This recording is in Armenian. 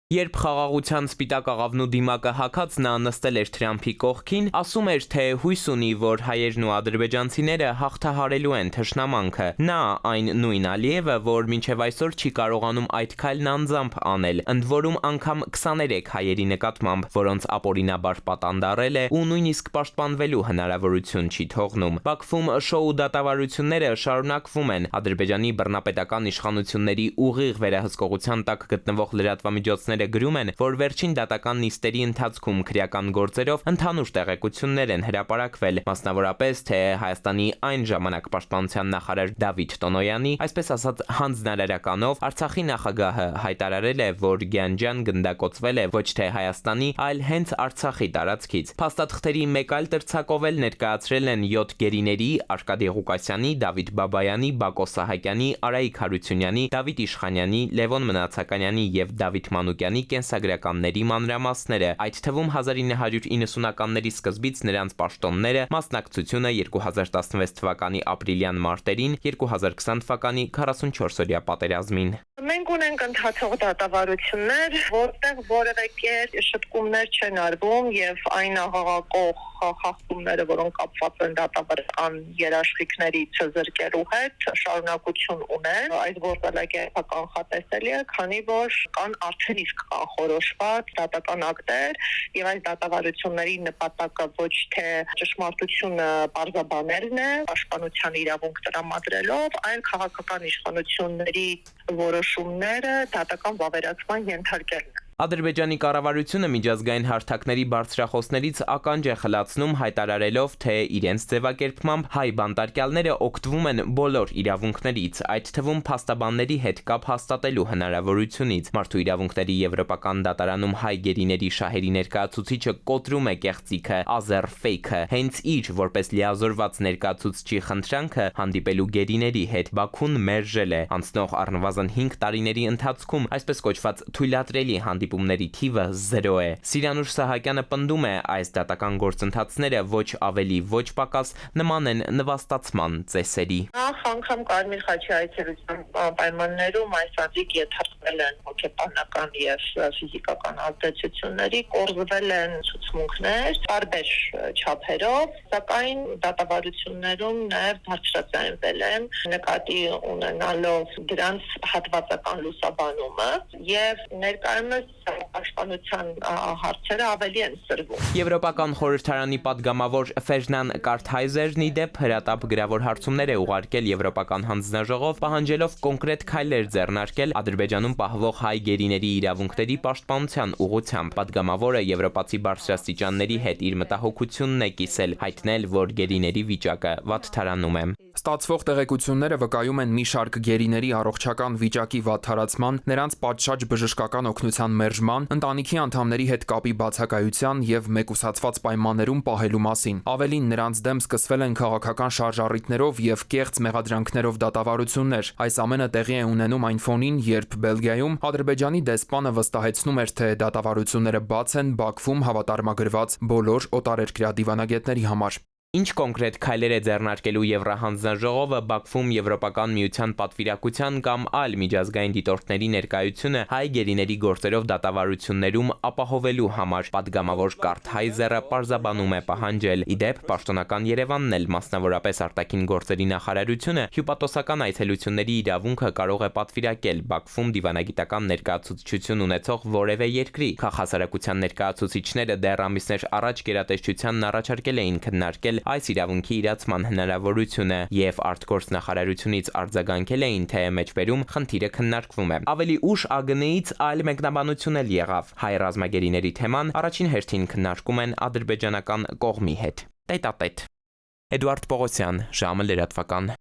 Երբ խաղաղության սպիտակ աղավնու դիմակը հագած նա նստել էր Թրամփի կողքին, ասում էր, թե հույս ունի, որ հայերն ու ադրբեջանցիները հաղթահարելու են թշնամանքը։ Նա այն նույն Ալիևը, որ մինչև այսօր չի կարողանում այդ քայլն անձամբ անել, ընդ որում անգամ 23 հայերի նկատմամբ, որոնց ապօրինաբար պատանդարել է ու նույնիսկ պաշտպանվելու հնարավորություն չի թողնում։ Բաքվում շոու դատավարությունները շարունակվում են։ Ադրբեջանի բռնապետական իշխանությունների ուղիղ վերահսկողության տակ գտնվող լրատվամիջոցները գրում են, որ վերջին դատական նիստերի ընթացքում քրեական գործերով ընդհանուր տեղեկություններ են հրապարակվել, մասնավորապես, թե Հայաստանի այն ժամանակ պաշտպանության նախարար Դավիթ Տոնոյանի, այսպես ասած հանձնարարականով, Արցախի նախագահը հայտարարել է, որ Գյանջան գնդակոծվել է ոչ թե Հայաստանի, այլ հենց Արցախի տարածքից։ Փաստաթղթերի մեկ այլ տրցակով էլ ներկայացրել են 7 գերիների՝ Արկադի Ղուկասյանի, Դավիթ Բաբայանի, Բակո Սահակյանի, Արայիկ Հարությունյանի, Դավիթ Իշխանյանի, Լևոն Մնացականյանի եւ Դավիթ Մանուկյանի կենսագրականների մանրամասները, այդ թվում 1990-ականների սկզբից նրանց պաշտոնները, մասնակցությունը 2016 թվականի ապրիլյան մարտերին, 2020 թվականի 44-օրյա պատերազմին։ Մենք ունենք ընթացող դատավարություններ, որտեղ որևէ կերպ շտկումներ չեն արվում եւ այն աղաղակող խախտումները, որոնք կապված են դատավարական երաշխիքների չզրկելու հետ, շարունակություն ունեն։ Այդ գործելակերպը կանխատեսելի է, քանի որ կան արդեն իսկ կանխորոշված դատական ակտեր եւ այս դատավարությունների նպատակը ոչ թե ճշմարտությունը պարզաբանելն է, պաշտպանության իրավունք տրամադրելով, այլ քաղաքական իշխանությունների որոշումները դատական վավերացման ենթարկելն է։ Ադրբեջանի կառավարությունը միջազգային հարթակների բարձրախոսներից ականջ է խլացնում, հայտարարելով, թե իրենց ձևակերպմամբ հայ բանտարկյալները օգտվում են բոլոր իրավունքներից, այդ թվում փաստաբանների հետ կապ հաստատելու հնարավորությունից։ Մարդու իրավունքների եվրոպական դատարանում հայ գերիների շահերի ներկայացուցիչը կոտրում է կեղծիքը, ազերֆեյքը, հենց իր որպես լիազորված ներկայացուցչի խնդրանքը հանդիպելու գերիների հետ Բաքուն մերժել է։ Անցնող առնվազն 5 տարիների ընթացքում այսպես կոչված թույլատրելի հանդիպումների թիվը 0 է։ Սիրանուշ Սահակյանը պնդում է, այս դատական գործընթացները ոչ ավելի, ոչ պակաս նման են նվաստացման ծեսերի։ Նախ անգամ Կարմիր խաչի այցելության պայմաններում այս անձիկ ենթարկվել են հոգեբանական եւ ֆիզիկական ազդեցությունների, կորզվել են ցուցմունքներ տարբեր չափերով, սակայն դատավարություններում նաեւ բարձրացնել են նկատի ունենալով դրանց հատվածական լուսաբանումը եւ ներկայումս պաշտպանության հարցերը ավելի են սրվում։ Եվրոպական խորհրդարանի պատգամավոր Ֆերնան Կարթհայզերն ի դեպ հրատապ գրավոր հարցումներ է ուղարկել Եվրոպական հանձնաժողով, պահանջելով կոնկրետ քայլեր ձեռնարկել Ադրբեջանում պահվող հայ գերիների իրավունքների պաշտպանության ուղղությամբ։ Պատգամավորը եվրոպացի բարձրաստիճանների հետ իր մտահոգությունն է կիսել, հայտնել, որ գերիների վիճակը վատթարանում է։ Ստացվող տեղեկությունները վկայում են մի շարք գերիների առողջական վիճակի վատթարացման, նրանց պատշաճ բժշկական օգնության մերժման, ընտանիքի անդամների հետ կապի բացակայության եւ մեկուսացված պայմաններում պահելու մասին։ Ավելին, նրանց դեմ սկսվել են քաղաքական շարժառիթներով եւ կեղծ մեղադրանքներով դատավարություններ։ Այս ամենը տեղի է ունենում այն ֆոնին, երբ Բելգիայում Ադրբեջանի դեսպանը վստահեցնում էր, թե դատավարությունները բաց են Բաքվում հավատարմագրված բոլոր օտարերկրյա դիվանագետների համար։ Ինչ կոնկրետ քայլեր է ձեռնարկելու Եվրահանձնաժողովը Բաքվում Եվրոպական միության պատվիրակության կամ այլ միջազգային դիտորդների ներկայությունը հայ գերիների գործերով դատավարություններում ապահովելու համար, պատգամավոր Կարթհայզերը պարզաբանում է պահանջել։ Ի դեպ, պաշտոնական Երևանն էլ, մասնավորապես արտաքին գործերի նախարարությունը, հյուպատոսական այցելությունների իրավունքը կարող է պատվիրակել Բաքվում դիվանագիտական ներկայացուցչություն ունեցող որևէ երկրի։ Քաղաքասարակության ներկայացուցիչները դեռ ամիսներ առաջ գերատեսչությանն առաջարկել էին քննարկել այս իրավունքի իրացման հնարավորությունը եւ արտգործնախարարությունից արձագանքել էին, թե մեջբերում խնդիրը քննարկվում է։ Ավելի ուշ ԱԳՆ-ից այլ մեկնաբանություն էլ եղավ։ Հայ ռազմագերիների թեման առաջին հերթին քննարկում են ադրբեջանական կողմի հետ։ Տետատետ։ Էդուարդ Պողոսյան, ժամը լրատվական։